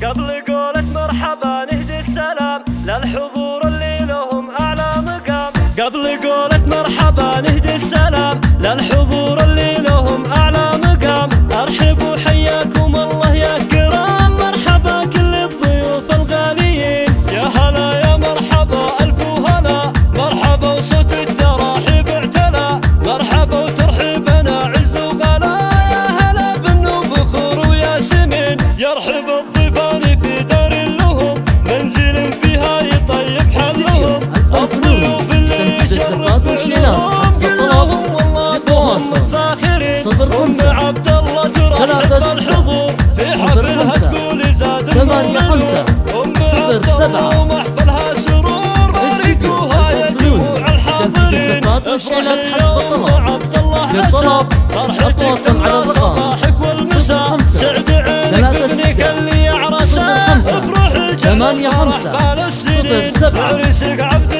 قبل قولة مرحبا نهدي السلام للحضور اللي لهم أعلى مقام. قبل قولة مرحبا نهدي السلام للحضور اللي لهم أعلى مقام. أرحبوا حياكم الله يا كرام، مرحبا كل الضيوف الغاليين. يا هلا يا مرحبا ألف وهلا، مرحبا وصوت التراحيب اعتلى. مرحبا وترحيبنا عز وغلا، يا هلا بالنوب بخور وياسمين. يرحب الضيفان في دار لهم، منزل فيها يطيب حلهم. الضيوف اللي يشرفونهم كلهم والله دوم متفاخرين. أم عبد الله ترحب بالحضور في حفلها تقول زاد المولد. أم عبد الله ومحفلها سرور، باركوها يا جموع الحاضرين. افرحي يا أم عبد الله عسى فرحتك تملى صباحك والمساء. سعد عينك ابنك اللي عرسه، افرحي جمال فرح فال السنين. عريسك عبد